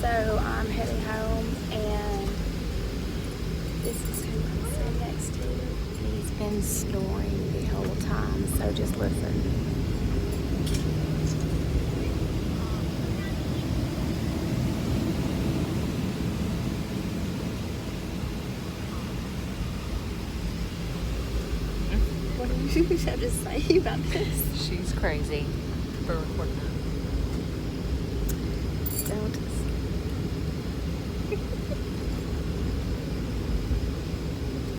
So I'm heading home, and this is who I'm sitting next to. He's been snoring the whole time, so just listen. What do you have to say about this? She's crazy for recording that. Don't